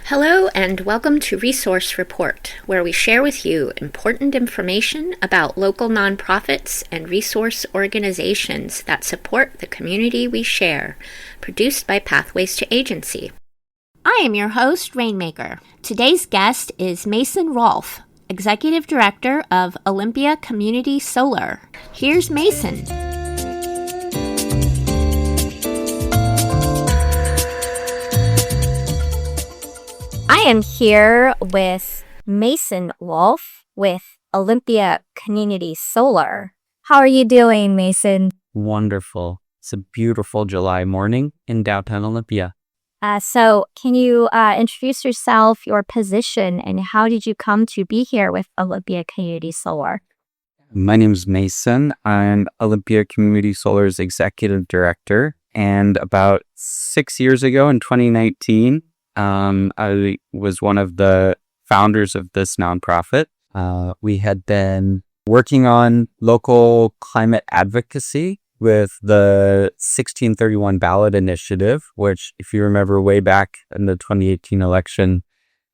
Hello and welcome to Resource Report, where we share with you important information about local nonprofits and resource organizations that support the community we share, produced by Pathways to Agency. I am your host, Rainmaker. Today's guest is Mason Rolph, Executive Director of Olympia Community Solar. Here's Mason. I am here with Mason Rolph with Olympia Community Solar. How are you doing, Mason? Wonderful. It's a beautiful July morning in downtown Olympia. So can you introduce yourself, your position, and how did you come to be here with Olympia Community Solar? My name is Mason. I'm Olympia Community Solar's Executive Director. And about 6 years ago in 2019, I was one of the founders of this nonprofit. We had been working on local climate advocacy with the 1631 ballot initiative, which, if you remember way back in the 2018 election,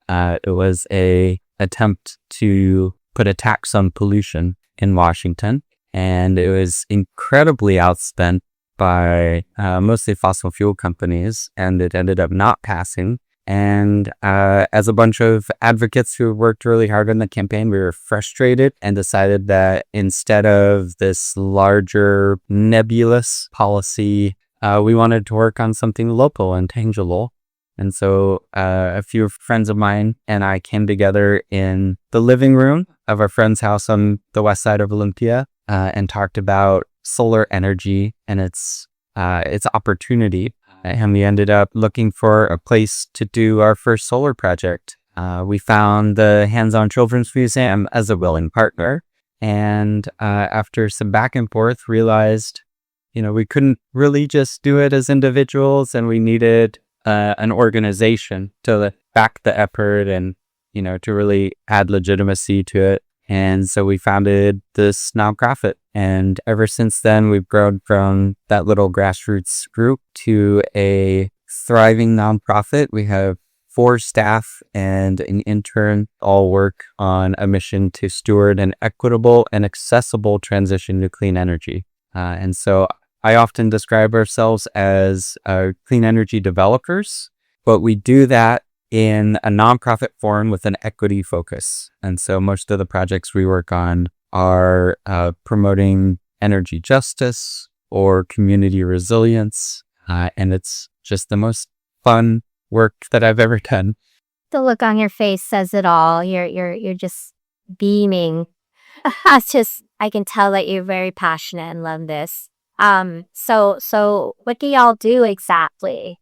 it was a attempt to put a tax on pollution in Washington. And it was incredibly outspent by mostly fossil fuel companies, and it ended up not passing. And as a bunch of advocates who worked really hard on the campaign, we were frustrated and decided that instead of this larger nebulous policy, we wanted to work on something local and tangible. And so a few friends of mine and I came together in the living room of our friend's house on the west side of Olympia and talked about solar energy and its opportunity. And we ended up looking for a place to do our first solar project. We found the Hands-On Children's Museum as a willing partner. And after some back and forth, realized, we couldn't really just do it as individuals, and we needed an organization to back the effort and, to really add legitimacy to it. And so we founded this nonprofit. And ever since then, we've grown from that little grassroots group to a thriving nonprofit. We have 4 staff and an intern, all work on a mission to steward an equitable and accessible transition to clean energy. And so I often describe ourselves as clean energy developers, but we do that in a nonprofit form with an equity focus. And so most of the projects we work on are promoting energy justice or community resilience. And it's just the most fun work that I've ever done. The look on your face says it all. You're just beaming. I can tell that you're very passionate and love this. So what do y'all do exactly?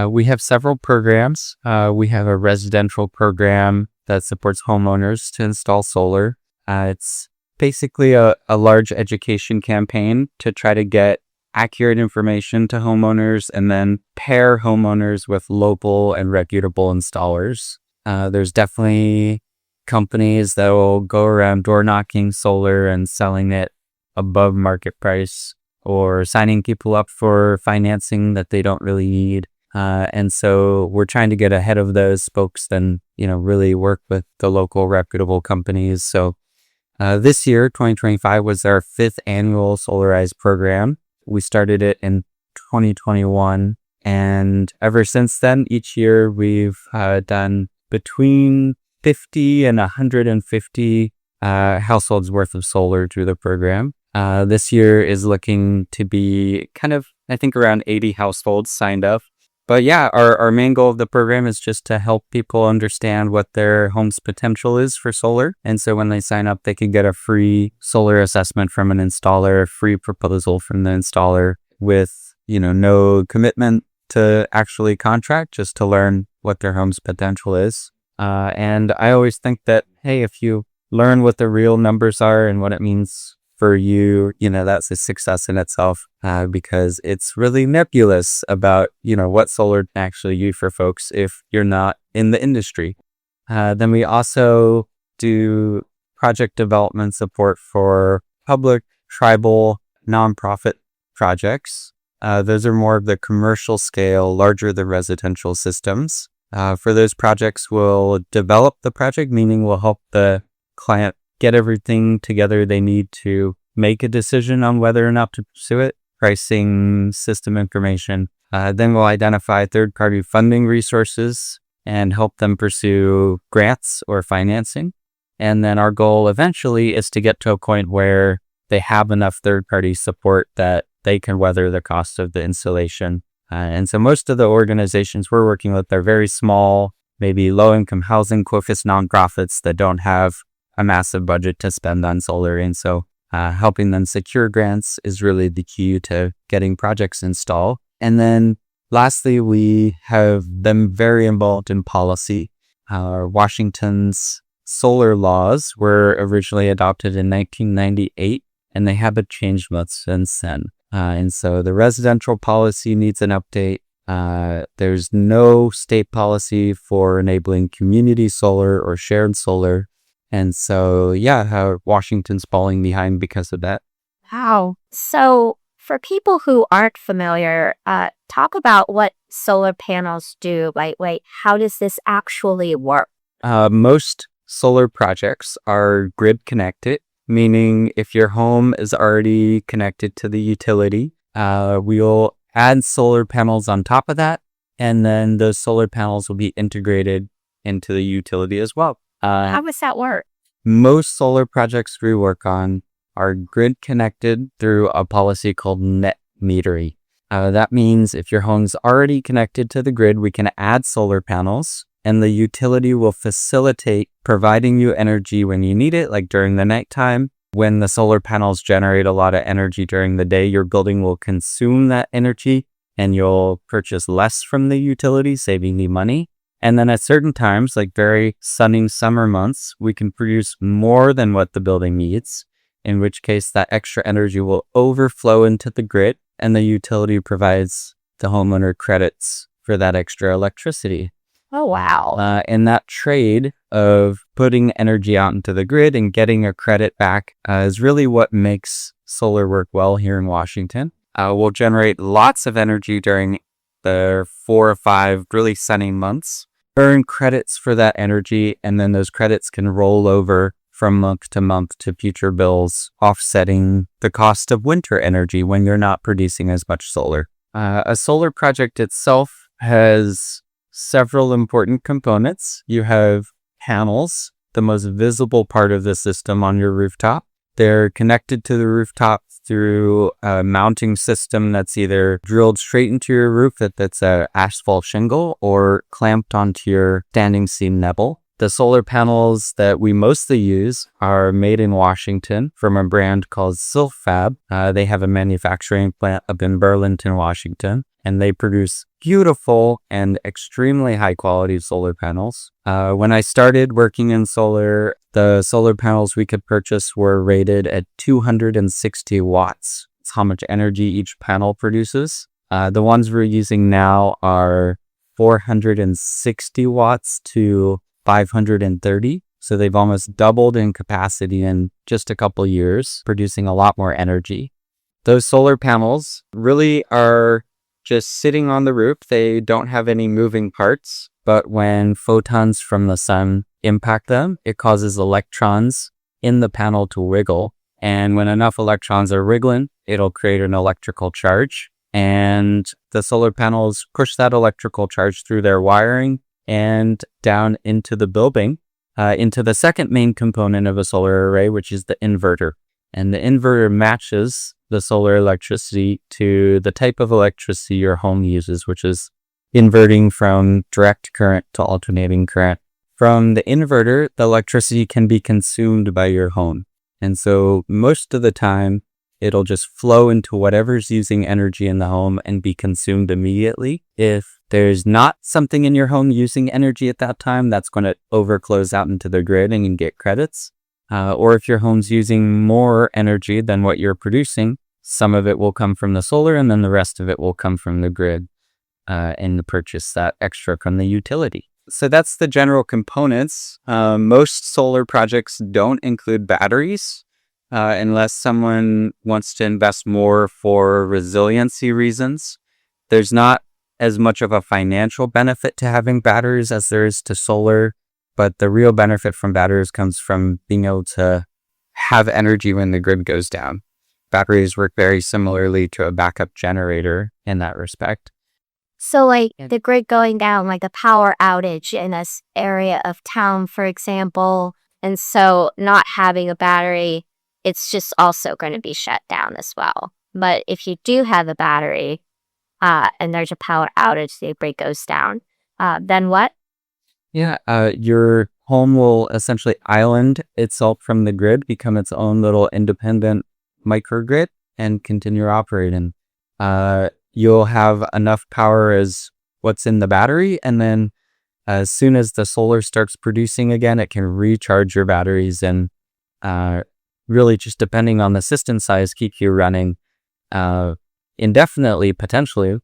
We have several programs. We have a residential program that supports homeowners to install solar. It's basically a large education campaign to try to get accurate information to homeowners and then pair homeowners with local and reputable installers. There's definitely companies that will go around door knocking solar and selling it above market price or signing people up for financing that they don't really need. And so we're trying to get ahead of those folks and, really work with the local reputable companies. So this year, 2025, was our 5th annual Solarize program. We started it in 2021. And ever since then, each year we've done between 50 and 150 households worth of solar through the program. This year is looking to be I think around 80 households signed up. But yeah, our main goal of the program is just to help people understand what their home's potential is for solar. And so when they sign up, they can get a free solar assessment from an installer, a free proposal from the installer with, no commitment to actually contract, just to learn what their home's potential is. And I always think that, hey, if you learn what the real numbers are and what it means for you, that's a success in itself, because it's really nebulous about, what solar can actually do for folks if you're not in the industry. Then we also do project development support for public, tribal, nonprofit projects. Those are more of the commercial scale, larger than residential systems. For those projects, we'll develop the project, meaning we'll help the client get everything together they need to make a decision on whether or not to pursue it, pricing, system information. Then we'll identify third-party funding resources and help them pursue grants or financing. And then our goal eventually is to get to a point where they have enough third-party support that they can weather the cost of the installation. And so most of the organizations we're working with are very small, maybe low-income housing focused nonprofits that don't have a massive budget to spend on solar. And so helping them secure grants is really the key to getting projects installed. And then lastly, we have them very involved in policy. Washington's solar laws were originally adopted in 1998, and they haven't changed much since then. And so the residential policy needs an update. There's no state policy for enabling community solar or shared solar. And so, Washington's falling behind because of that. Wow. So for people who aren't familiar, talk about what solar panels do. Like, how does this actually work? Most solar projects are grid connected, meaning if your home is already connected to the utility, we'll add solar panels on top of that, and then those solar panels will be integrated into the utility as well. How does that work? Most solar projects we work on are grid connected through a policy called net metering. That means if your home's already connected to the grid, we can add solar panels, and the utility will facilitate providing you energy when you need it, like during the nighttime. When the solar panels generate a lot of energy during the day, your building will consume that energy and you'll purchase less from the utility, saving you money. And then at certain times, like very sunny summer months, we can produce more than what the building needs, in which case that extra energy will overflow into the grid and the utility provides the homeowner credits for that extra electricity. Oh, wow. And that trade of putting energy out into the grid and getting a credit back is really what makes solar work well here in Washington. We'll generate lots of energy during the 4 or 5 really sunny months, earn credits for that energy, and then those credits can roll over from month to future bills, offsetting the cost of winter energy when you're not producing as much solar. A solar project itself has several important components. You have panels, the most visible part of the system on your rooftop. They're connected to the rooftop through a mounting system that's either drilled straight into your roof that's an asphalt shingle or clamped onto your standing seam nibble. The solar panels that we mostly use are made in Washington from a brand called Silfab. They have a manufacturing plant up in Burlington, Washington, and they produce beautiful and extremely high quality solar panels. When I started working in solar, the solar panels we could purchase were rated at 260 watts. It's how much energy each panel produces. The ones we're using now are 460 watts to 530. So they've almost doubled in capacity in just a couple years, producing a lot more energy. Those solar panels really are just sitting on the roof. They don't have any moving parts, but when photons from the sun impact them, it causes electrons in the panel to wiggle. And when enough electrons are wiggling, it'll create an electrical charge. And the solar panels push that electrical charge through their wiring and down into the building, into the second main component of a solar array, which is the inverter. And the inverter matches the solar electricity to the type of electricity your home uses, which is inverting from direct current to alternating current. From the inverter, the electricity can be consumed by your home. And so most of the time, it'll just flow into whatever's using energy in the home and be consumed immediately. If there's not something in your home using energy at that time, that's going to overclose out into the grid and you get credits. Or if your home's using more energy than what you're producing, some of it will come from the solar and then the rest of it will come from the grid and purchase that extra from the utility. So that's the general components. Most solar projects don't include batteries unless someone wants to invest more for resiliency reasons. There's not as much of a financial benefit to having batteries as there is to solar, but the real benefit from batteries comes from being able to have energy when the grid goes down. Batteries work very similarly to a backup generator in that respect. So like the grid going down, like a power outage in this area of town, for example, and so not having a battery, it's just also going to be shut down as well. But if you do have a battery, and there's a power outage, the grid goes down, then what? Yeah, your home will essentially island itself from the grid, become its own little independent microgrid, and continue operating. You'll have enough power as what's in the battery, and then as soon as the solar starts producing again, it can recharge your batteries and really just depending on the system size, keep you running indefinitely, potentially.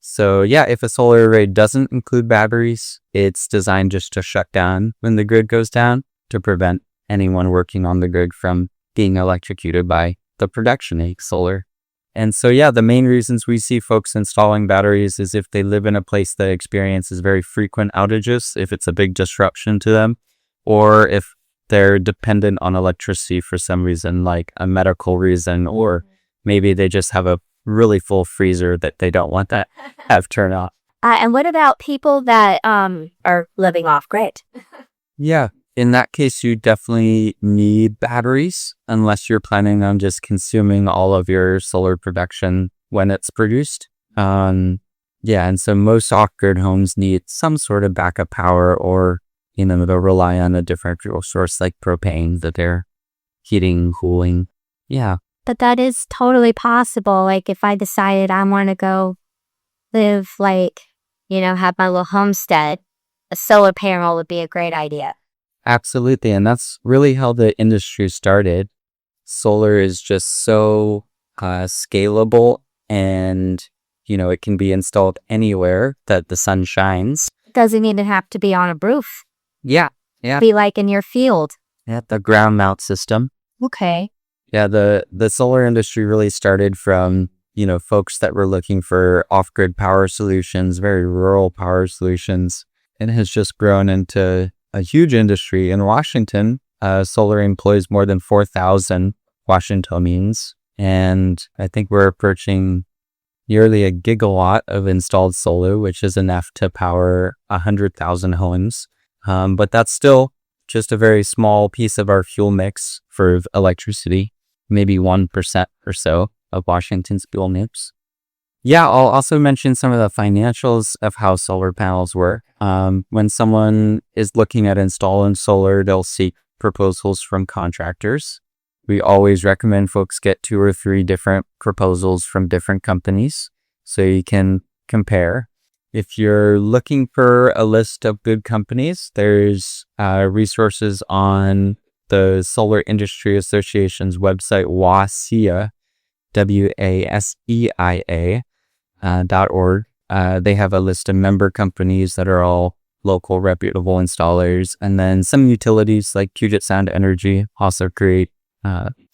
So yeah, if a solar array doesn't include batteries, it's designed just to shut down when the grid goes down to prevent anyone working on the grid from being electrocuted by the production of solar. And so yeah, the main reasons we see folks installing batteries is if they live in a place that experiences very frequent outages, if it's a big disruption to them, or if they're dependent on electricity for some reason, like a medical reason, or maybe they just have a really full freezer that they don't want that have turn off. And what about people that are living off grid? Yeah, in that case, you definitely need batteries unless you're planning on just consuming all of your solar production when it's produced. Yeah, and so most off-grid homes need some sort of backup power, or they'll rely on a different fuel source like propane that they're heating, cooling. Yeah. But that is totally possible. Like if I decided I want to go live have my little homestead, a solar panel would be a great idea. Absolutely. And that's really how the industry started. Solar is just so scalable and, it can be installed anywhere that the sun shines. It doesn't even have to be on a roof. Yeah. Yeah. Be like in your field. Yeah. The ground mount system. Okay. Yeah, the solar industry really started from, folks that were looking for off-grid power solutions, very rural power solutions, and has just grown into a huge industry. In Washington, solar employs more than 4,000 Washingtonians, and I think we're approaching nearly a gigawatt of installed solar, which is enough to power 100,000 homes. But that's still just a very small piece of our fuel mix for electricity. Maybe 1% or so of Washington's fuel mix. Yeah, I'll also mention some of the financials of how solar panels work. When someone is looking at installing solar, they'll seek proposals from contractors. We always recommend folks get 2 or 3 different proposals from different companies so you can compare. If you're looking for a list of good companies, there's resources on the Solar Industry Association's website, WASEIA, WASEIA.org. They have a list of member companies that are all local reputable installers. And then some utilities like Puget Sound Energy also create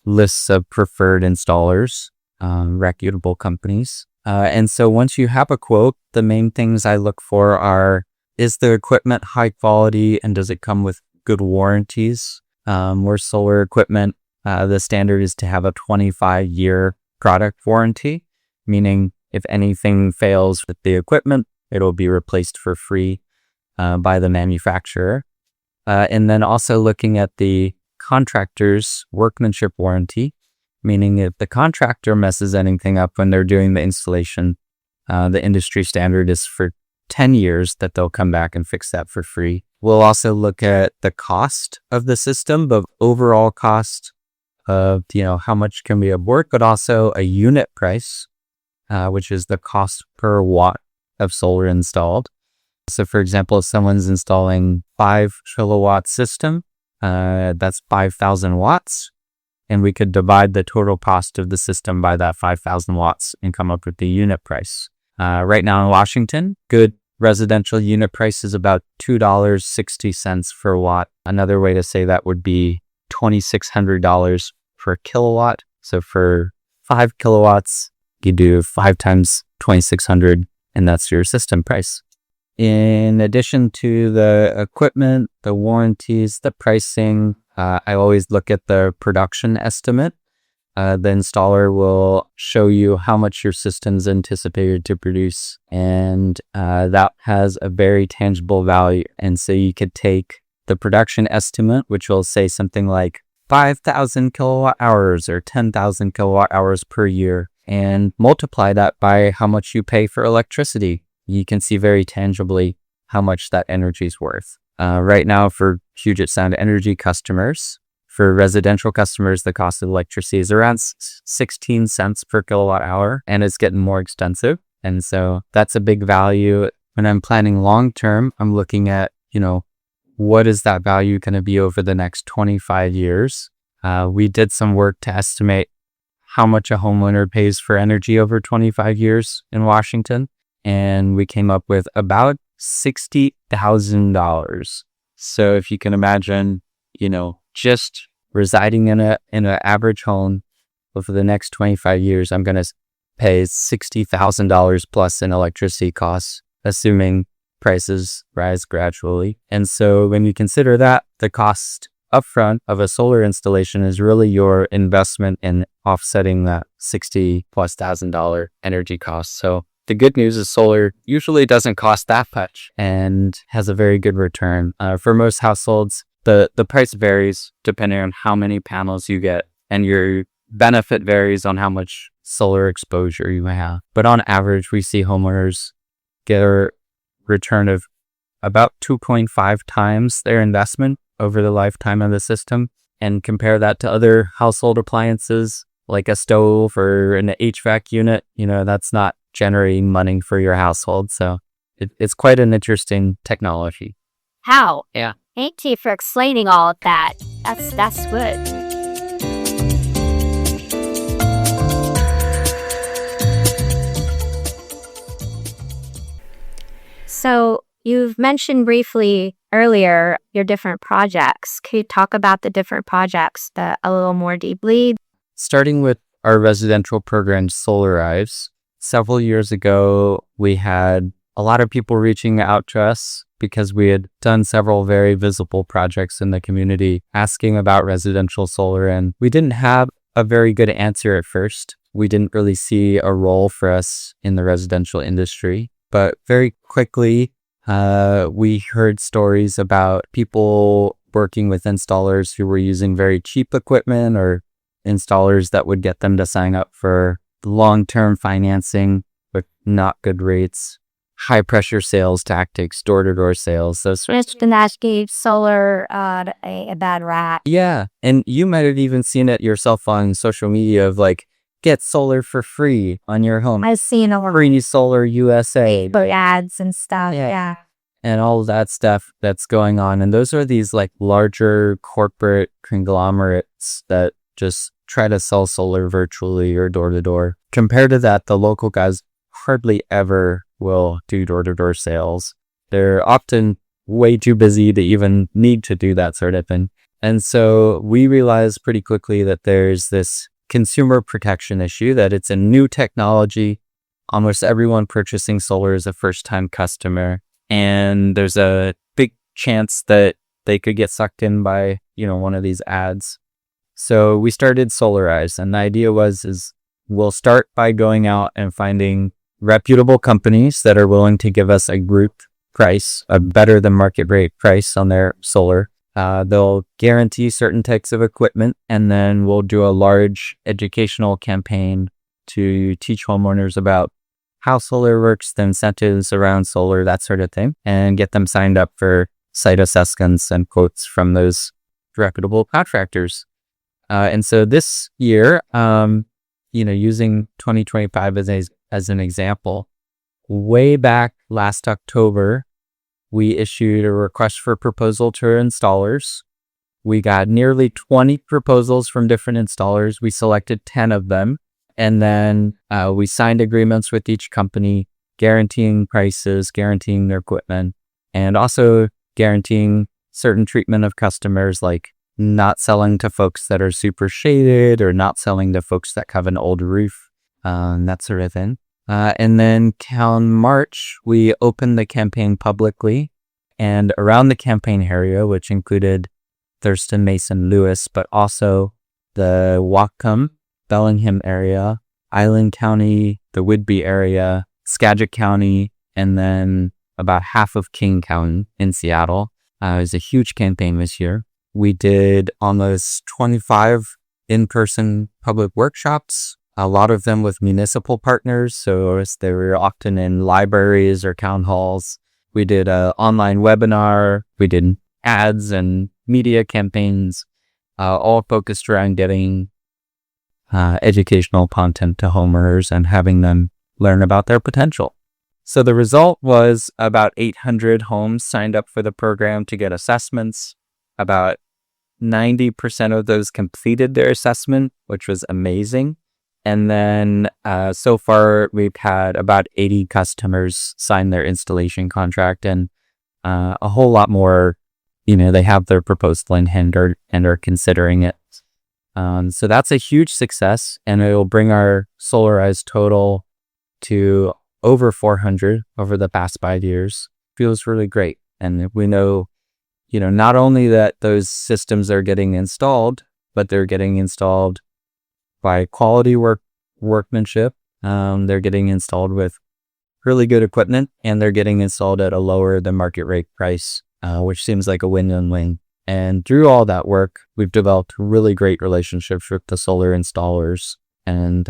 lists of preferred installers, reputable companies. And so once you have a quote, the main things I look for are, is the equipment high quality and does it come with good warranties? Where solar equipment, the standard is to have a 25-year product warranty, meaning if anything fails with the equipment, it'll be replaced for free by the manufacturer. And then also looking at the contractor's workmanship warranty, meaning if the contractor messes anything up when they're doing the installation, the industry standard is for 10 years that they'll come back and fix that for free. We'll also look at the cost of the system, but overall cost of, how much can we abort, but also a unit price, which is the cost per watt of solar installed. So for example, if someone's installing 5 kilowatt system, that's 5,000 watts. And we could divide the total cost of the system by that 5,000 watts and come up with the unit price. Right now in Washington, good residential unit price is about $2.60 per watt. Another way to say that would be $2,600 per kilowatt. So for 5 kilowatts, You do 5 times 2,600, and that's your system price. In addition to the equipment, the warranties, the pricing, I always look at the production estimate. The installer will show you how much your system's anticipated to produce, and that has a very tangible value. And so you could take the production estimate, which will say something like 5,000 kilowatt hours or 10,000 kilowatt hours per year, and multiply that by how much you pay for electricity. You can see very tangibly how much that energy is worth. Right now, for Puget Sound Energy customers, for residential customers, the cost of electricity is around 16 cents per kilowatt hour, and it's getting more expensive. And so that's a big value. When I'm planning long term, I'm looking at, what is that value going to be over the next 25 years? We did some work to estimate how much a homeowner pays for energy over 25 years in Washington, and we came up with about $60,000. So if you can imagine, just residing in an average home over the next 25 years, I'm going to pay $60,000 plus in electricity costs, assuming prices rise gradually. And so when you consider that, the cost upfront of a solar installation is really your investment in offsetting that $60,000+ energy cost. So the good news is solar usually doesn't cost that much and has a very good return. For most households, the price varies depending on how many panels you get, and your benefit varies on how much solar exposure you have. But on average, we see homeowners get a return of about 2.5 times their investment over the lifetime of the system. And compare that to other household appliances like a stove or an HVAC unit, that's not generating money for your household. So it's quite an interesting technology. How? Yeah. Thank you for explaining all of that. That's good. So you've mentioned briefly earlier your different projects. Could you talk about the different projects a little more deeply? Starting with our residential program, Solarize. Several years ago, we had a lot of people reaching out to us because we had done several very visible projects in the community asking about residential solar, and we didn't have a very good answer at first. We didn't really see a role for us in the residential industry, but very quickly, we heard stories about people working with installers who were using very cheap equipment, or installers that would get them to sign up for long-term financing with not good rates, high-pressure sales tactics, door-to-door sales. Those That gave solar a bad rap. Yeah, and you might have even seen it yourself on social media of get solar for free on your home. I've seen a Free Solar USA. ads and stuff. Yeah. And all of that stuff that's going on. And those are these larger corporate conglomerates that just try to sell solar virtually or door to door. Compared to that, the local guys hardly ever will do door to door sales. They're often way too busy to even need to do that sort of thing. And so we realized pretty quickly that there's this consumer protection issue, that it's a new technology. Almost everyone purchasing solar is a first-time customer, and there's a big chance that they could get sucked in by, one of these ads. So we started Solarize, and the idea is we'll start by going out and finding reputable companies that are willing to give us a group price, a better than market rate price on their solar. They'll guarantee certain types of equipment, and then we'll do a large educational campaign to teach homeowners about how solar works, the incentives around solar, that sort of thing, and get them signed up for site assessments and quotes from those reputable contractors. And so this year, using 2025 as an example, way back last October, we issued a request for proposal to our installers. We got nearly 20 proposals from different installers. We selected 10 of them. And then we signed agreements with each company, guaranteeing prices, guaranteeing their equipment, and also guaranteeing certain treatment of customers, like not selling to folks that are super shaded or not selling to folks that have an old roof. that sort of thing. And then on March, we opened the campaign publicly, and around the campaign area, which included Thurston, Mason, Lewis, but also the Whatcom, Bellingham area, Island County, the Whidbey area, Skagit County, and then about half of King County in Seattle. It was a huge campaign this year. We did almost 25 in-person public workshops, a lot of them with municipal partners. So they were often in libraries or town halls. We did an online webinar. We did ads and media campaigns, all focused around getting educational content to homeowners and having them learn about their potential. So the result was about 800 homes signed up for the program to get assessments. About 90% of those completed their assessment, which was amazing. And then so far, we've had about 80 customers sign their installation contract, and a whole lot more, they have their proposal in hand and are considering it. So that's a huge success, and it will bring our solarized total to over 400 over the past 5 years. Feels really great. And we know, not only that those systems are getting installed, but they're getting installed by quality workmanship. They're getting installed with really good equipment, and they're getting installed at a lower than market rate price, which seems like a win-win-win. And through all that work, we've developed really great relationships with the solar installers. And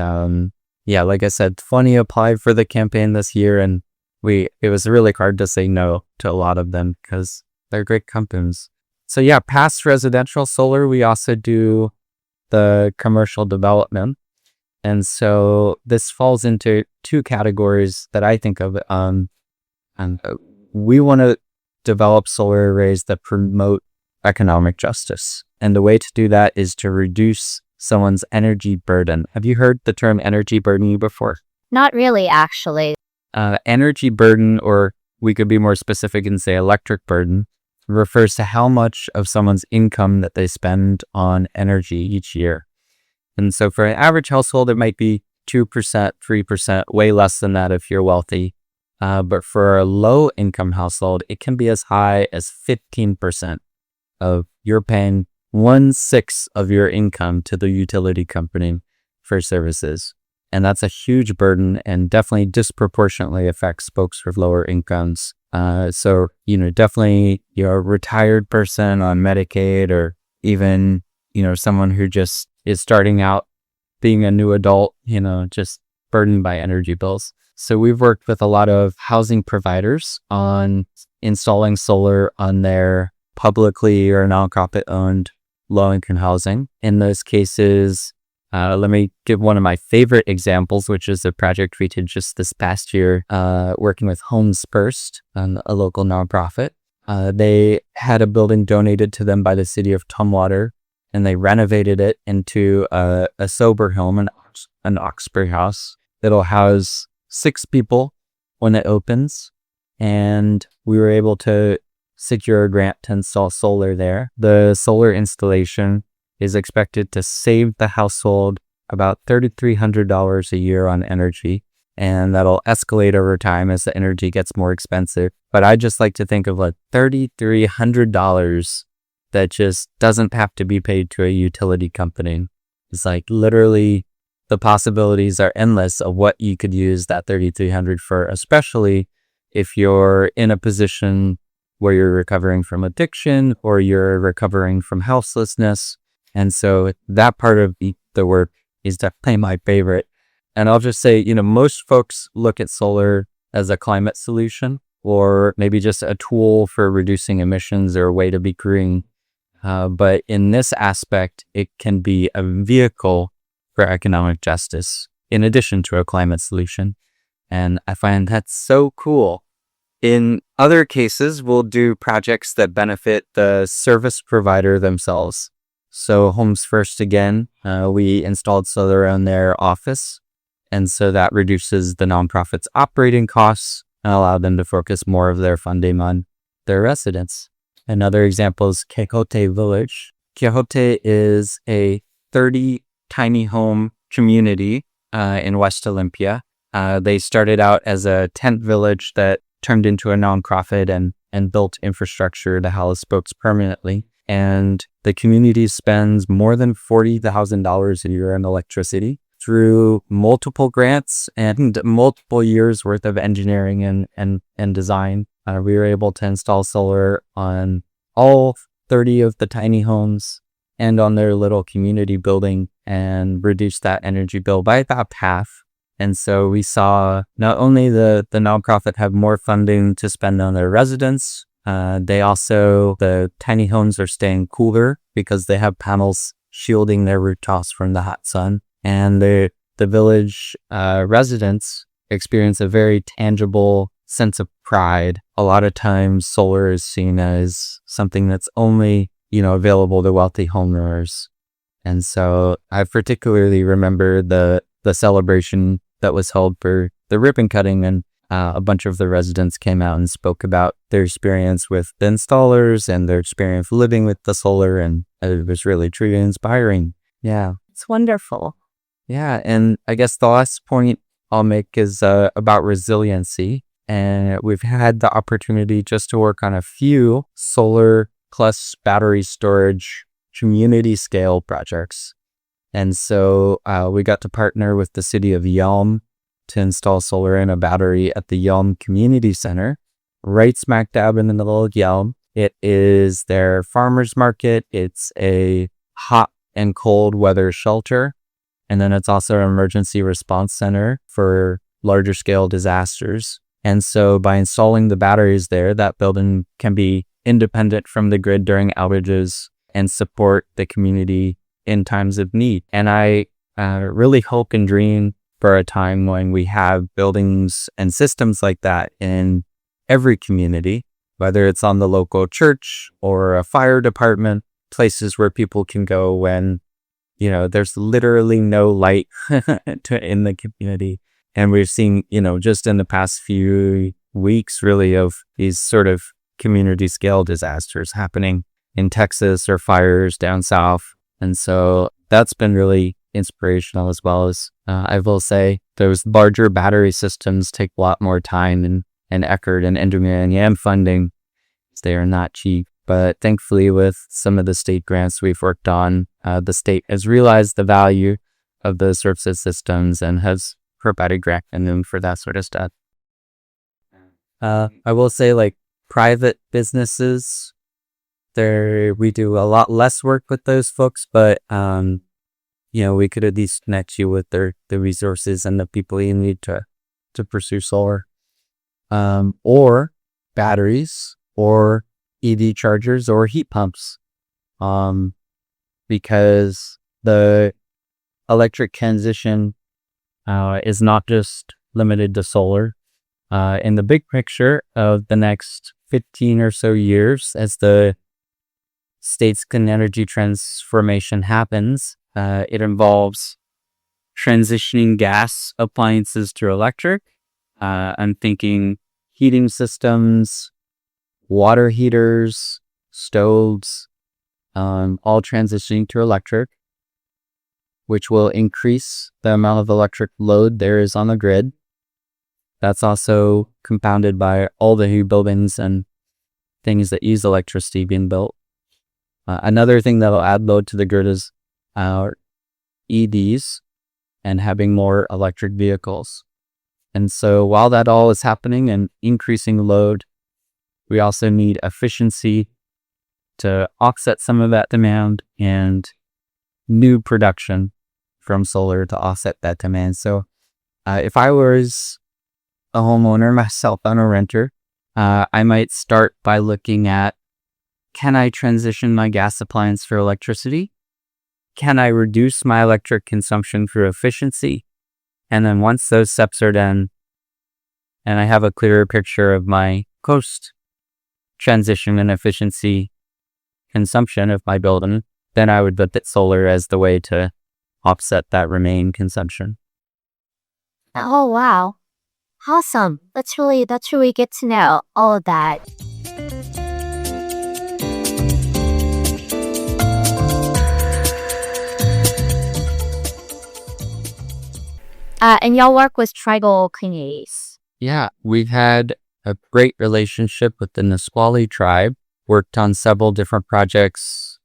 like I said, 20 applied for the campaign this year, and it was really hard to say no to a lot of them because they're great companies. So past residential solar, we also do the commercial development. And so this falls into two categories that I think of. And we want to develop solar arrays that promote economic justice. And the way to do that is to reduce someone's energy burden. Have you heard the term energy burden before? Not really, actually. Energy burden, or we could be more specific and say electric burden, refers to how much of someone's income that they spend on energy each year. And so for an average household, it might be 2%, 3%, way less than that if you're wealthy. But for a low income household, it can be as high as 15% of you're paying 1/6 of your income to the utility company for services. And that's a huge burden and definitely disproportionately affects folks with lower incomes. So, definitely you're a retired person on Medicaid, or even, someone who just is starting out being a new adult, just burdened by energy bills. So we've worked with a lot of housing providers on installing solar on their publicly or nonprofit owned low-income housing. In those cases, let me give one of my favorite examples, which is a project we did just this past year, working with Homes First, a local nonprofit. They had a building donated to them by the city of Tumwater, and they renovated it into a sober home, an Oxbury house that'll house 6 people when it opens. And we were able to secure a grant to install solar there. The solar installation is expected to save the household about $3,300 a year on energy, and that'll escalate over time as the energy gets more expensive. But I just like to think of like $3,300 that just doesn't have to be paid to a utility company. It's like literally the possibilities are endless of what you could use that $3,300 for, especially if you're in a position where you're recovering from addiction or you're recovering from houselessness. And so that part of the work is definitely my favorite. And I'll just say, most folks look at solar as a climate solution, or maybe just a tool for reducing emissions or a way to be green. But in this aspect, it can be a vehicle for economic justice in addition to a climate solution. And I find that's so cool. In other cases, we'll do projects that benefit the service provider themselves. So Homes First, again, we installed solar on their office. And so that reduces the nonprofit's operating costs and allowed them to focus more of their funding on their residents. Another example is Quixote Village. Quixote is a 30 tiny home community in West Olympia. They started out as a tent village that turned into a nonprofit and built infrastructure to house folks permanently. And the community spends more than $40,000 a year on electricity through multiple grants and multiple years worth of engineering and design. We were able to install solar on all 30 of the tiny homes and on their little community building and reduce that energy bill by about half. And so we saw not only the nonprofit have more funding to spend on their residents, the tiny homes are staying cooler because they have panels shielding their rooftops from the hot sun. And the village residents experience a very tangible sense of pride. A lot of times solar is seen as something that's only, available to wealthy homeowners. And so I particularly remember the celebration that was held for the ribbon cutting, and a bunch of the residents came out and spoke about their experience with the installers and their experience living with the solar, and it was really truly inspiring. Yeah. It's wonderful. Yeah, and I guess the last point I'll make is about resiliency. And we've had the opportunity just to work on a few solar plus battery storage community scale projects. And so we got to partner with the city of Yelm to install solar and a battery at the Yelm Community Center, right smack dab in the middle of Yelm. It is their farmers market. It's a hot and cold weather shelter. And then it's also an emergency response center for larger scale disasters. And so by installing the batteries there, that building can be independent from the grid during outages and support the community in times of need. And I really hope and dream for a time when we have buildings and systems like that in every community, whether it's on the local church or a fire department, places where people can go when, there's literally no light in the community. And we've seen, just in the past few weeks, really, of these sort of community scale disasters happening in Texas or fires down south. And so that's been really inspirational, as well as I will say those larger battery systems take a lot more time and effort and engineering and funding. They are not cheap. But thankfully, with some of the state grants we've worked on, the state has realized the value of those sorts of systems and has provided grant funding for that sort of stuff. I will say, like, private businesses, we do a lot less work with those folks, but we could at least connect you with the resources and the people you need to pursue solar, or batteries, or EV chargers, or heat pumps, because the electric transition is not just limited to solar. In the big picture of the next 15 or so years, as the state's clean energy transformation happens, it involves transitioning gas appliances to electric. I'm thinking heating systems, water heaters, stoves, all transitioning to electric, which will increase the amount of electric load there is on the grid. That's also compounded by all the new buildings and things that use electricity being built. Another thing that'll add load to the grid is our EVs and having more electric vehicles. And so while that all is happening and increasing load, we also need efficiency to offset some of that demand and new production from solar to offset that demand. So if I was a homeowner myself and a renter, I might start by looking at, can I transition my gas appliance for electricity? Can I reduce my electric consumption through efficiency? And then once those steps are done, and I have a clearer picture of my post transition and efficiency consumption of my building, then I would look at solar as the way to offset that remaining consumption. Oh, wow. Awesome. That's really good to know all of that. And y'all work with tribal communities. Yeah, we've had a great relationship with the Nisqually tribe, worked on several different projects.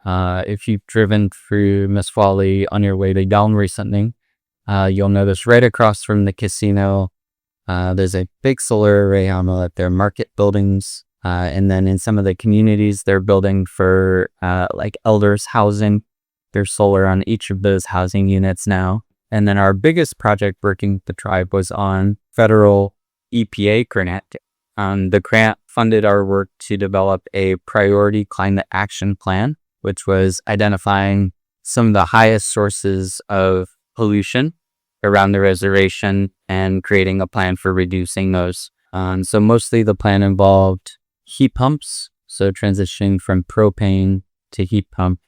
If you've driven through Nisqually on your way to Yelm recently, you'll notice right across from the casino, there's a big solar array on their market buildings. And then in some of the communities, they're building for like elders housing. There's solar on each of those housing units now. And then our biggest project working with the tribe was on federal EPA grant. The grant funded our work to develop a priority climate action plan, which was identifying some of the highest sources of pollution around the reservation and creating a plan for reducing those. So mostly the plan involved heat pumps, so transitioning from propane to heat pump,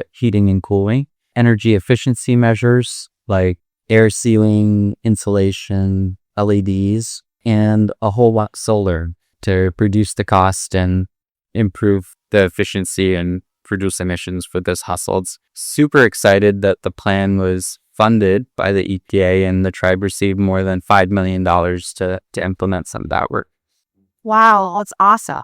heating and cooling, energy efficiency measures like air sealing, insulation, LEDs, and a whole lot solar to reduce the cost and improve the efficiency and reduce emissions for those households. Super excited that the plan was funded by the EPA and the tribe received more than $5 million to implement some of that work. Wow, that's awesome.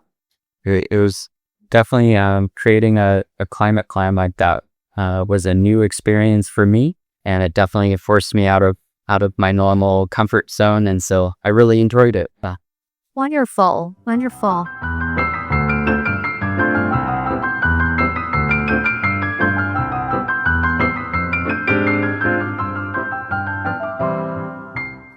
It was definitely creating a climate plan like that was a new experience for me, and it definitely forced me out of my normal comfort zone, and so I really enjoyed it. Wonderful. Wonderful.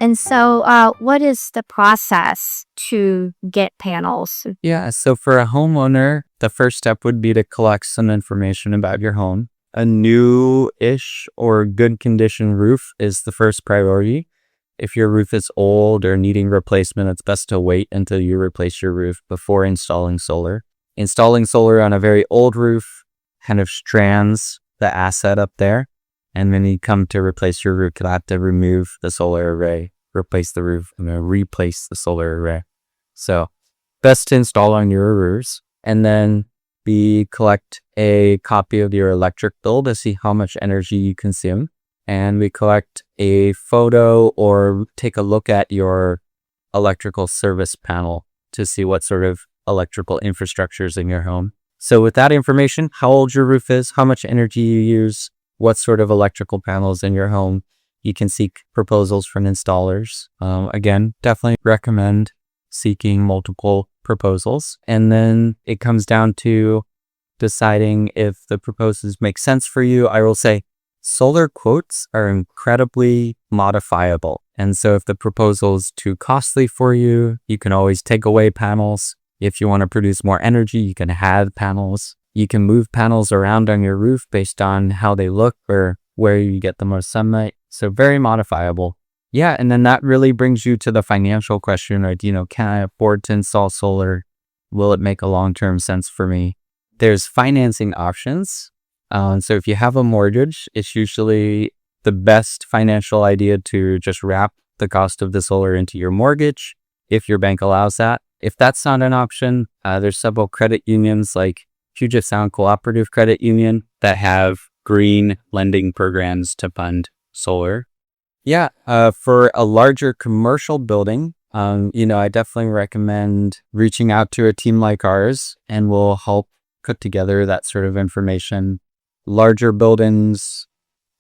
And so what is the process to get panels? Yeah, so for a homeowner, the first step would be to collect some information about your home. A new-ish or good condition roof is the first priority. If your roof is old or needing replacement, it's best to wait until you replace your roof before installing solar. Installing solar on a very old roof kind of strands the asset up there. And when you come to replace your roof, you'll have to remove the solar array, replace the roof, and then replace the solar array. So best to install on your roofs. And then collect a copy of your electric bill to see how much energy you consume. And we collect a photo or take a look at your electrical service panel to see what sort of electrical infrastructure is in your home. So with that information, how old your roof is, how much energy you use, what sort of electrical panels in your home, you can seek proposals from installers. Again, definitely recommend seeking multiple proposals. And then it comes down to deciding if the proposals make sense for you. I will say solar quotes are incredibly modifiable. And so if the proposal is too costly for you, you can always take away panels. If you want to produce more energy, you can add panels. You can move panels around on your roof based on how they look or where you get the most sunlight. So very modifiable. Yeah, and then that really brings you to the financial question, right? Can I afford to install solar? Will it make a long-term sense for me? There's financing options. So if you have a mortgage, it's usually the best financial idea to just wrap the cost of the solar into your mortgage, if your bank allows that. If that's not an option, there's several credit unions like Puget Sound Cooperative Credit Union that have green lending programs to fund solar. Yeah, for a larger commercial building, I definitely recommend reaching out to a team like ours, and we'll help put together that sort of information. Larger buildings,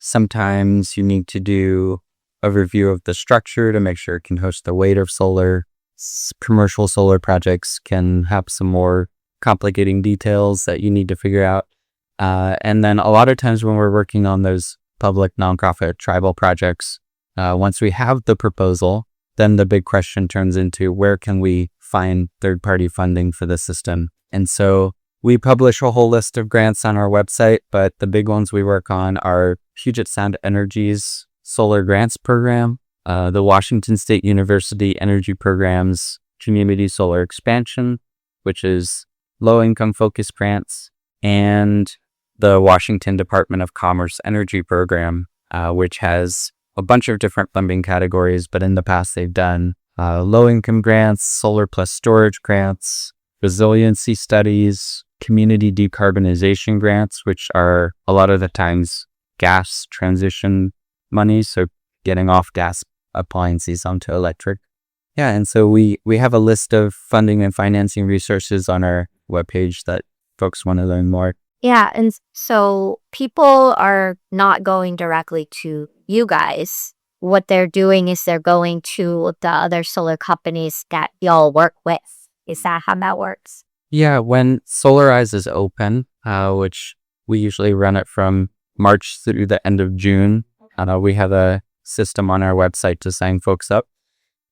sometimes you need to do a review of the structure to make sure it can host the weight of solar. Commercial solar projects can have some more complicating details that you need to figure out. And then a lot of times when we're working on those public nonprofit tribal projects, once we have the proposal, then the big question turns into where can we find third-party funding for the system? And so we publish a whole list of grants on our website, but the big ones we work on are Puget Sound Energy's Solar Grants Program, the Washington State University Energy Program's Community Solar Expansion, which is low-income focused grants, and the Washington Department of Commerce Energy Program, which has a bunch of different funding categories, but in the past they've done low-income grants, solar plus storage grants, resiliency studies, community decarbonization grants, which are a lot of the times gas transition money. So getting off gas appliances onto electric. Yeah, and so we have a list of funding and financing resources on our webpage that folks want to learn more. Yeah, and so people are not going directly to you guys. What they're doing is they're going to the other solar companies that y'all work with. Is that how that works? Yeah, when Solarize is open, which we usually run it from March through the end of June, we have a system on our website to sign folks up.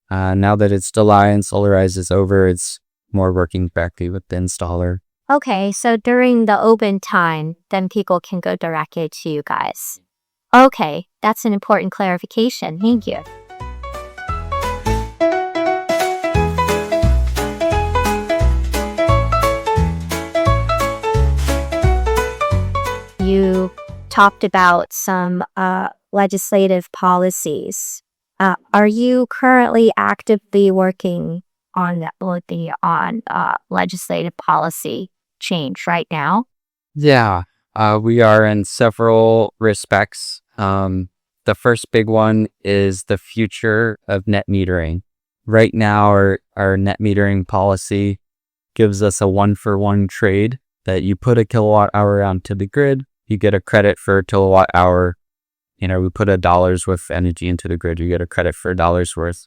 Now that it's July and Solarize is over, it's more working directly with the installer. Okay, so during the open time, then people can go directly to you guys. Okay, that's an important clarification. Thank you. You talked about some legislative policies. Are you currently actively working on legislative policy change right now? Yeah, we are in several respects. The first big one is the future of net metering. Right now, our net metering policy gives us a 1-for-1 trade that you put a kilowatt hour onto the grid, you get a credit for a kilowatt hour. We put $1 worth of energy into the grid, you get a credit for $1 worth.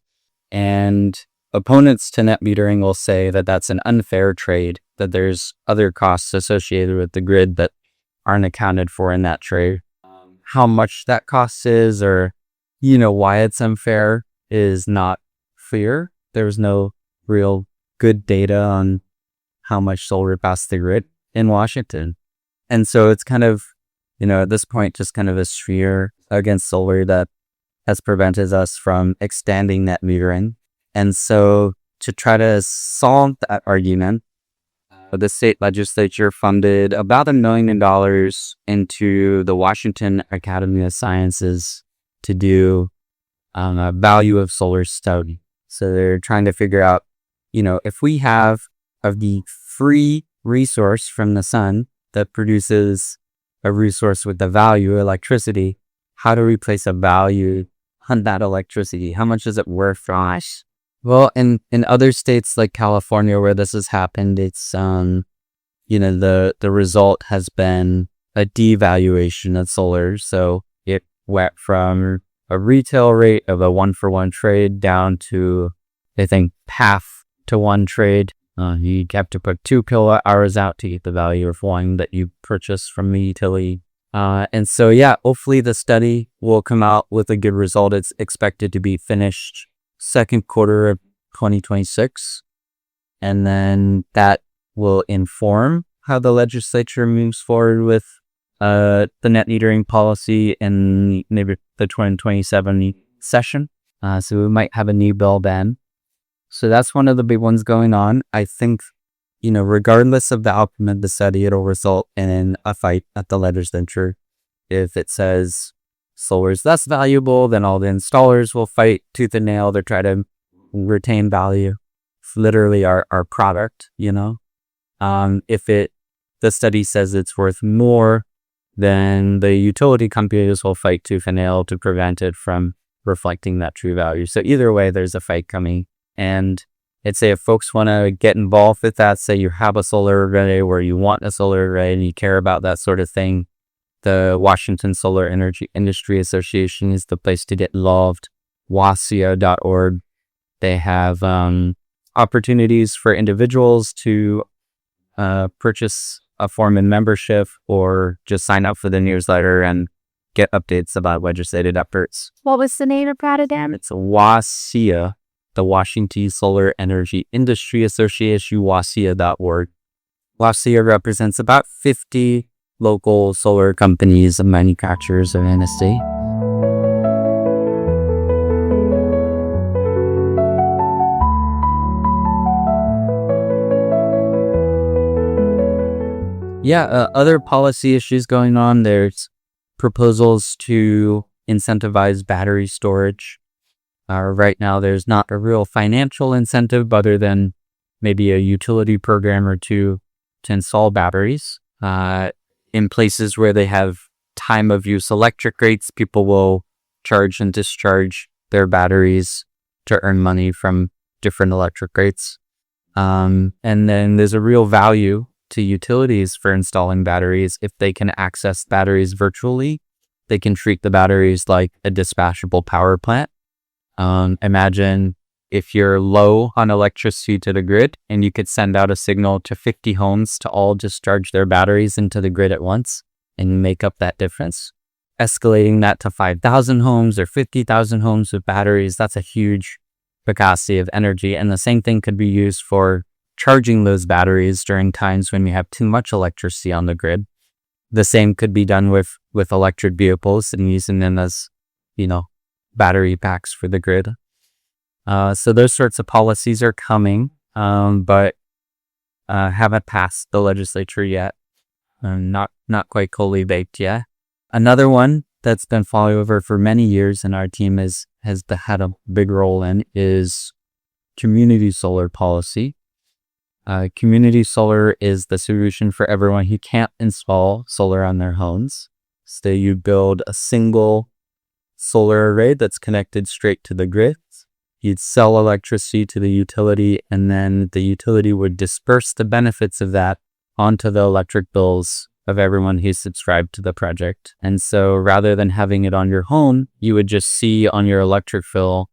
And opponents to net metering will say that that's an unfair trade, that there's other costs associated with the grid that aren't accounted for in that trade. How much that cost is, or, why it's unfair is not clear. There's no real good data on how much solar passed the grid in Washington. And so it's kind of, at this point, just kind of a sphere against solar that has prevented us from extending net metering. And so to try to solve that argument, the state legislature funded about $1 million into the Washington Academy of Sciences to do a value of solar study. So they're trying to figure out, if we have the free resource from the sun that produces a resource with the value, electricity, how do we place a value on that electricity? How much is it worth for us? Well, in other states like California where this has happened, it's, the result has been a devaluation of solar. So it went from a retail rate of a 1-for-1 trade down to, I think, half to one trade. You have to put 2 kilowatt hours out to get the value of one that you purchased from the utility. And so, hopefully the study will come out with a good result. It's expected to be finished second quarter of 2026. And then that will inform how the legislature moves forward with the net metering policy in maybe the 2027 session. So we might have a new bill then. So that's one of the big ones going on. I think, regardless of the outcome of the study, it'll result in a fight at the legislature. If it says solar is less valuable, then all the installers will fight tooth and nail to try to retain value. It's literally our product, If the study says it's worth more, then the utility companies will fight tooth and nail to prevent it from reflecting that true value. So either way, there's a fight coming. And I'd say if folks want to get involved with that, say you have a solar array or you want a solar array and you care about that sort of thing, the Washington Solar Energy Industry Association is the place to get involved. WASIA.org. They have opportunities for individuals to purchase a form in membership or just sign up for the newsletter and get updates about legislative efforts. What was the name of that again? It's WASIA, the Washington Solar Energy Industry Association, WASIA.org. WASIA represents about 50 local solar companies and manufacturers in the state. Other policy issues going on. There's proposals to incentivize battery storage. Right now, there's not a real financial incentive other than maybe a utility program or two to install batteries. In places where they have time of use electric rates, people will charge and discharge their batteries to earn money from different electric rates. And then there's a real value to utilities for installing batteries. If they can access batteries virtually, they can treat the batteries like a dispatchable power plant. Imagine if you're low on electricity to the grid and you could send out a signal to 50 homes to all discharge their batteries into the grid at once and make up that difference. Escalating that to 5,000 homes or 50,000 homes with batteries, that's a huge capacity of energy. And the same thing could be used for charging those batteries during times when you have too much electricity on the grid. The same could be done with electric vehicles and using them as, battery packs for the grid. So those sorts of policies are coming, but haven't passed the legislature yet. Not quite fully baked yet. Another one that's been followed over for many years and our team has had a big role in is community solar policy. Community solar is the solution for everyone who can't install solar on their homes. So you build a single solar array that's connected straight to the grid. You'd sell electricity to the utility, and then the utility would disperse the benefits of that onto the electric bills of everyone who's subscribed to the project. And so rather than having it on your home, you would just see on your electric bill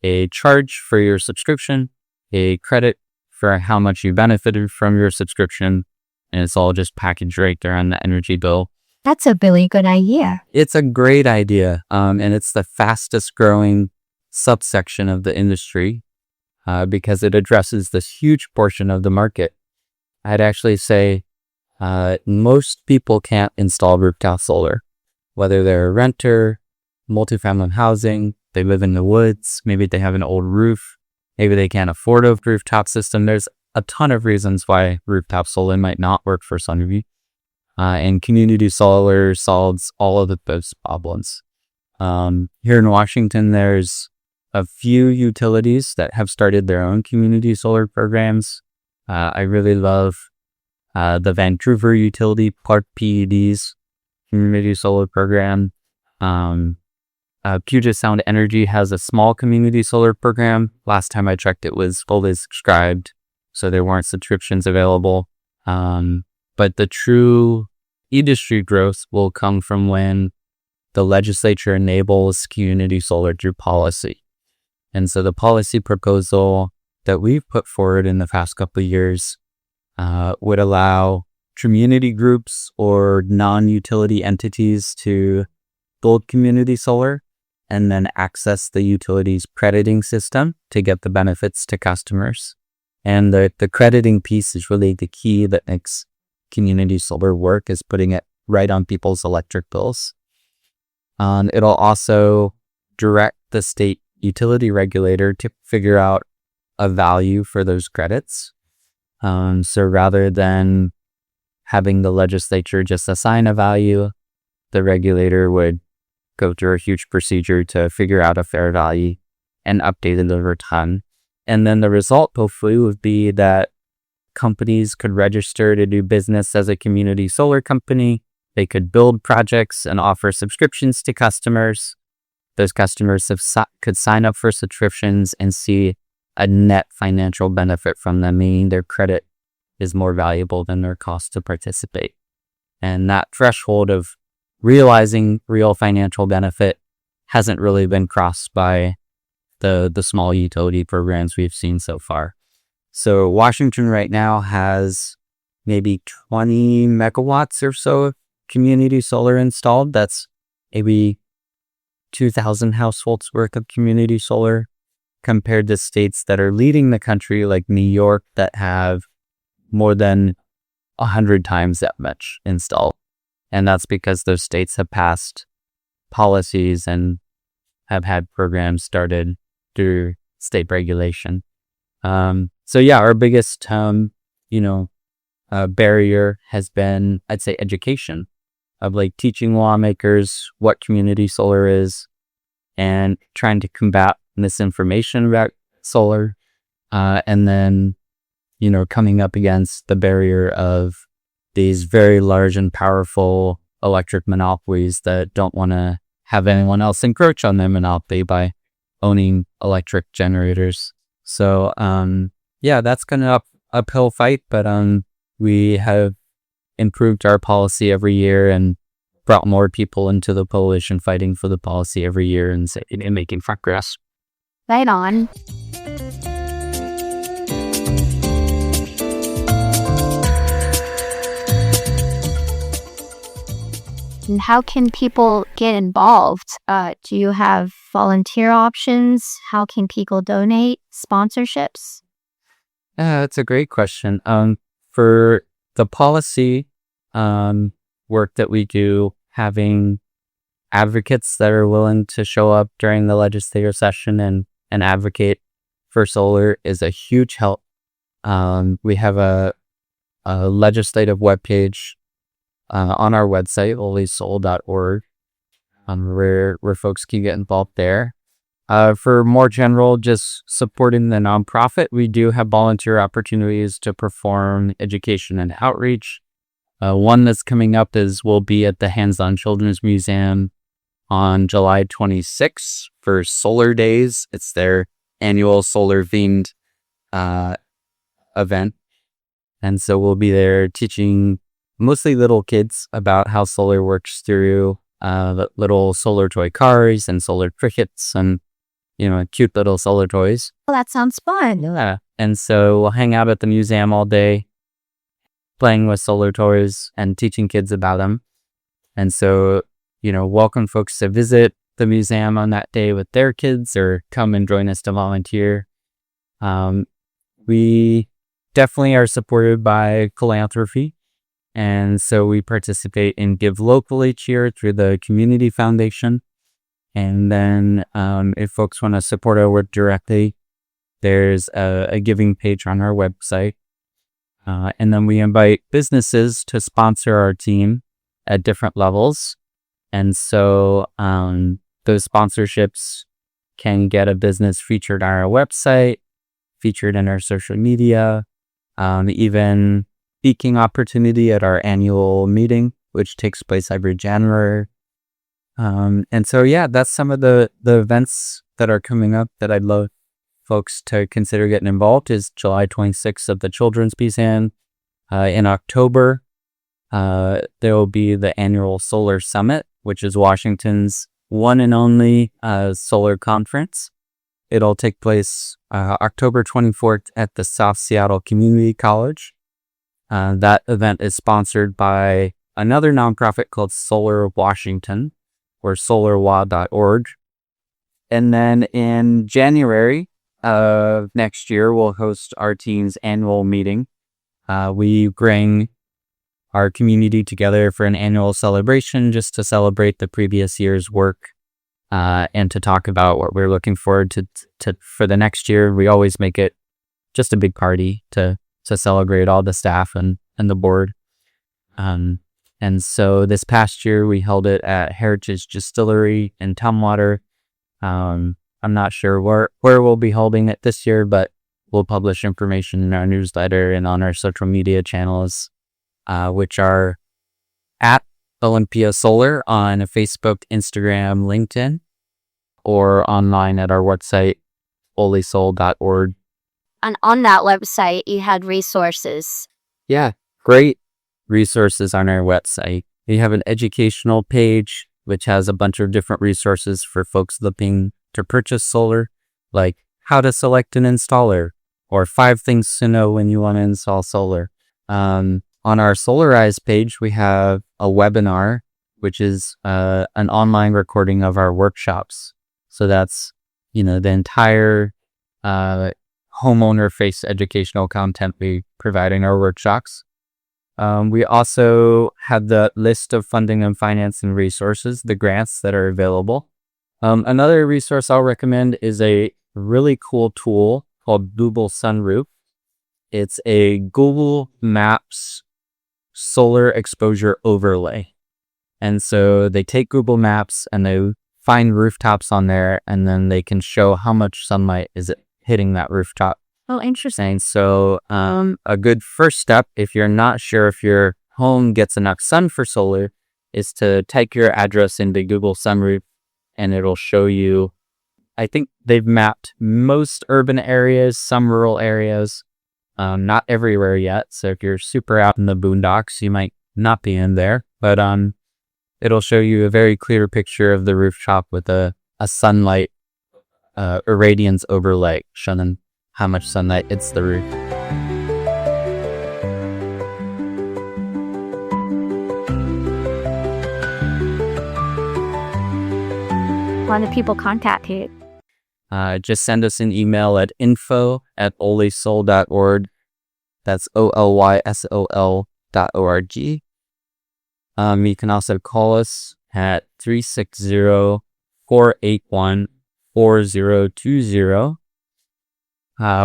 a charge for your subscription, a credit for how much you benefited from your subscription, and it's all just packaged right there on the energy bill. That's a really good idea. It's a great idea, and it's the fastest growing subsection of the industry because it addresses this huge portion of the market. I'd actually say most people can't install rooftop solar, whether they're a renter, multifamily housing, they live in the woods, maybe they have an old roof, maybe they can't afford a rooftop system. There's a ton of reasons why rooftop solar might not work for some of you. And community solar solves all of those problems. Here in Washington, there's a few utilities that have started their own community solar programs. I really love the Vancouver utility, Park PED's community solar program. Puget Sound Energy has a small community solar program. Last time I checked, it was fully subscribed, so there weren't subscriptions available. But the true industry growth will come from when the legislature enables community solar through policy. And so the policy proposal that we've put forward in the past couple of years would allow community groups or non-utility entities to build community solar and then access the utility's crediting system to get the benefits to customers. And the crediting piece is really the key that makes community solar work, is putting it right on people's electric bills. It'll also direct the state utility regulator to figure out a value for those credits. So rather than having the legislature just assign a value, the regulator would go through a huge procedure to figure out a fair value and update it over time. And then the result hopefully would be that companies could register to do business as a community solar company. They could build projects and offer subscriptions to customers. Those customers could sign up for subscriptions and see a net financial benefit from them, meaning their credit is more valuable than their cost to participate. And that threshold of realizing real financial benefit hasn't really been crossed by the small utility programs we've seen so far. So Washington right now has maybe 20 megawatts or so of community solar installed. That's maybe 2,000 households worth of community solar, compared to states that are leading the country like New York that have more than 100 times that much installed. And that's because those states have passed policies and have had programs started through state regulation. So yeah, our biggest, barrier has been, I'd say, education of like teaching lawmakers what community solar is and trying to combat misinformation about solar. And then, coming up against the barrier of these very large and powerful electric monopolies that don't want to have anyone else encroach on their monopoly by owning electric generators. So, yeah, that's kind of uphill fight, but we have improved our policy every year and brought more people into the coalition fighting for the policy every year and making progress. Right on. And how can people get involved? Do you have volunteer options? How can people donate? Sponsorships? Yeah, that's a great question. For the policy work that we do, having advocates that are willing to show up during the legislative session and advocate for solar is a huge help. We have a legislative webpage on our website, olysol.org, where folks can get involved there. For more general, just supporting the nonprofit, we do have volunteer opportunities to perform education and outreach. One that's coming up will be at the Hands-On Children's Museum on July 26th for Solar Days. It's their annual solar-themed event. And so we'll be there teaching mostly little kids about how solar works through little solar toy cars and solar crickets and, cute little solar toys. Well, that sounds fun. Yeah. And so we'll hang out at the museum all day, playing with solar toys and teaching kids about them. And so, welcome folks to visit the museum on that day with their kids or come and join us to volunteer. We definitely are supported by philanthropy. And so we participate in Give Local each year through the Community Foundation. And then if folks want to support our work directly, there's a giving page on our website. And then we invite businesses to sponsor our team at different levels. And so those sponsorships can get a business featured on our website, featured in our social media, even speaking opportunity at our annual meeting, which takes place every January. And so, yeah, that's some of the events that are coming up that I'd love folks to consider getting involved. Is July 26th at the Children's Museum. In October, there will be the annual Solar Summit, which is Washington's one and only solar conference. It'll take place October 24th at the South Seattle Community College. That event is sponsored by another nonprofit called Solar Washington, or solarwa.org. And then in January of next year, we'll host our team's annual meeting. We bring our community together for an annual celebration just to celebrate the previous year's work and to talk about what we're looking forward to for the next year. We always make it just a big party to celebrate all the staff and the board. And so this past year we held it at Heritage Distillery in Tumwater. I'm not sure where we'll be holding it this year, but we'll publish information in our newsletter and on our social media channels, which are at Olympia Solar on Facebook, Instagram, LinkedIn, or online at our website, olysol.org. And on that website, you had resources. Yeah, great resources on our website. We have an educational page, which has a bunch of different resources for folks looking to purchase solar, like how to select an installer, or 5 things to know when you want to install solar. On our Solarize page, we have a webinar, which is an online recording of our workshops. So that's, the entire homeowner-faced educational content we provide in our workshops. We also have the list of funding and financing resources, the grants that are available. Another resource I'll recommend is a really cool tool called Google Sunroof. It's a Google Maps solar exposure overlay. And so they take Google Maps and they find rooftops on there, and then they can show how much sunlight is hitting that rooftop. Oh, interesting. So a good first step, if you're not sure if your home gets enough sun for solar, is to type your address into Google Sunroof and it'll show you, I think they've mapped most urban areas, some rural areas, not everywhere yet. So if you're super out in the boondocks, you might not be in there, but it'll show you a very clear picture of the rooftop with a sunlight irradiance overlay showing how much sunlight hits the roof. How do people contact you? Just send us an email at info@olysol.org. That's OLYSOL.org. You can also call us at 360-481-4020.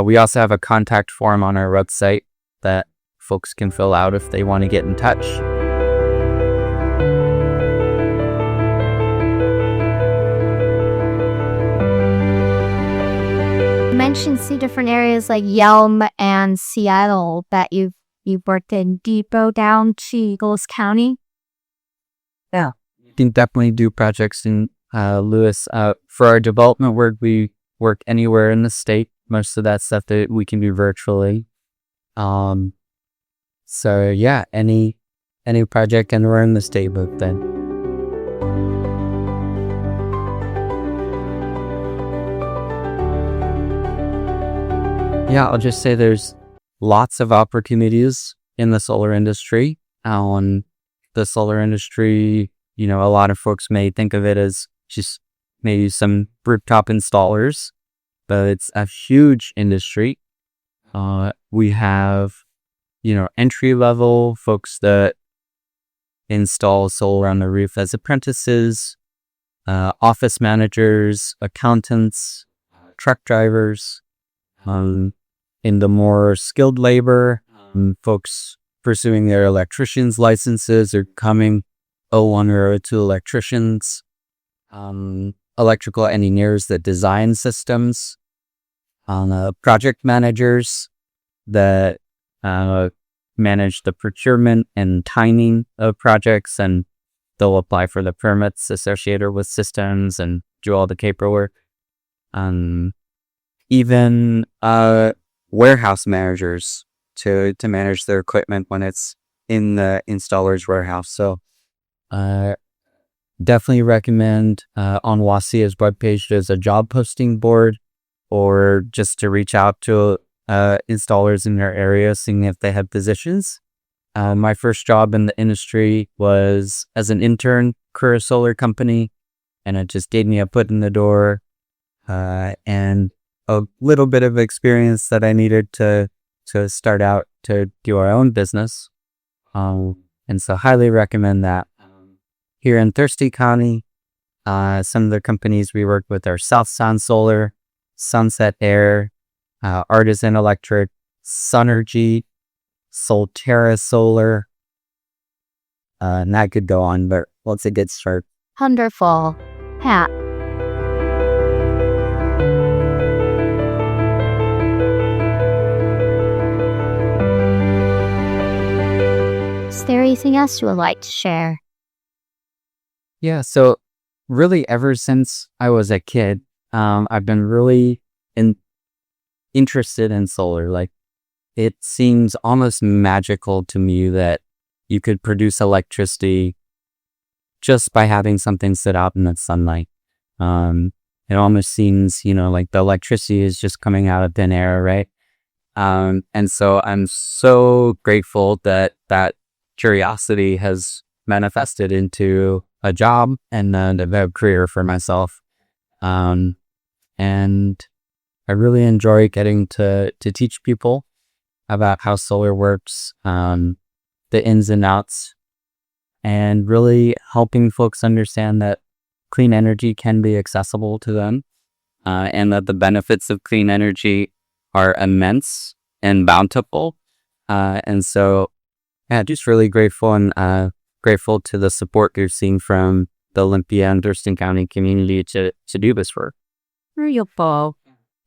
We also have a contact form on our website that folks can fill out if they want to get in touch. You mentioned 2 different areas like Yelm and Seattle that you've worked in. Do you go down to Eagles County? Yeah, you can definitely do projects in Lewis. For our development work, we work anywhere in the state. Most of that stuff that we can do virtually. So yeah, any project anywhere in the state, but then. Yeah, I'll just say there's lots of opportunities in the solar industry. The solar industry, a lot of folks may think of it as just maybe some rooftop installers, but it's a huge industry. We have, entry level folks that install solar on the roof as apprentices, office managers, accountants, truck drivers. In the more skilled labor, folks pursuing their electrician's licenses or becoming O1 or O2 electricians, electrical engineers that design systems, project managers that manage the procurement and timing of projects, and they'll apply for the permits associated with systems and do all the paperwork. Even warehouse managers to manage their equipment when it's in the installer's warehouse. So definitely recommend on WASIA's webpage there's a job posting board, or just to reach out to installers in their area, seeing if they have positions. My first job in the industry was as an intern for a solar company, and it just gave me a foot in the door and a little bit of experience that I needed to start out to do our own business. And so highly recommend that. Here in Thirsty County, some of the companies we work with are South Sound Solar, Sunset Air, Artisan Electric, Sunergy, Solterra Solar, and that could go on, but let's a good start. Wonderful. Pat. Is there anything else you would like to share? Yeah, so really ever since I was a kid, I've been really interested in solar. Like, it seems almost magical to me that you could produce electricity just by having something sit out in the sunlight. It almost seems, like the electricity is just coming out of thin air, right? And so I'm so grateful that curiosity has manifested into a job and a career for myself. And I really enjoy getting to teach people about how solar works, the ins and outs, and really helping folks understand that clean energy can be accessible to them, and that the benefits of clean energy are immense and bountiful. And so, yeah, just really grateful and grateful to the support you're seeing from the Olympia and Thurston County community to do this work. Wonderful.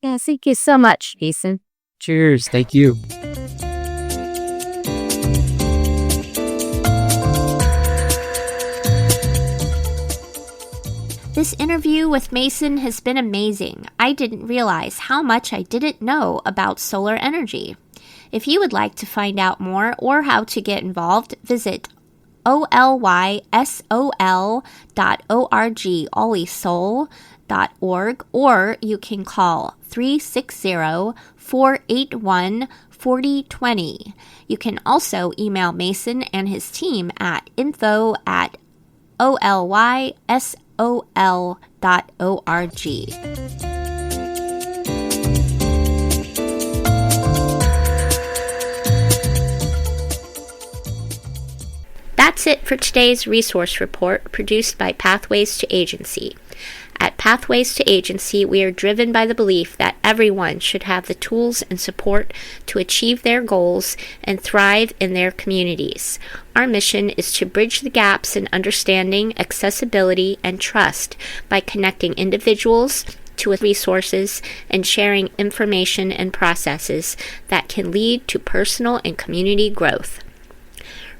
Yeah, thank you so much, Mason. Cheers. Thank you. This interview with Mason has been amazing. I didn't realize how much I didn't know about solar energy. If you would like to find out more or how to get involved, visit olysol.org, olysol.org, or you can call 360-481-4020. You can also email Mason and his team at info@olysol.org. That's it for today's resource report produced by Pathways to Agency. At Pathways to Agency, we are driven by the belief that everyone should have the tools and support to achieve their goals and thrive in their communities. Our mission is to bridge the gaps in understanding, accessibility, and trust by connecting individuals to resources and sharing information and processes that can lead to personal and community growth.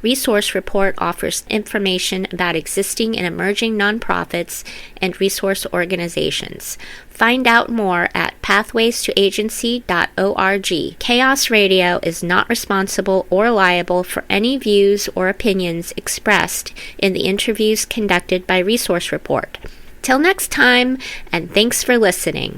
Resource Report offers information about existing and emerging nonprofits and resource organizations. Find out more at pathwaystoagency.org. Chaos Radio is not responsible or liable for any views or opinions expressed in the interviews conducted by Resource Report. Till next time, and thanks for listening.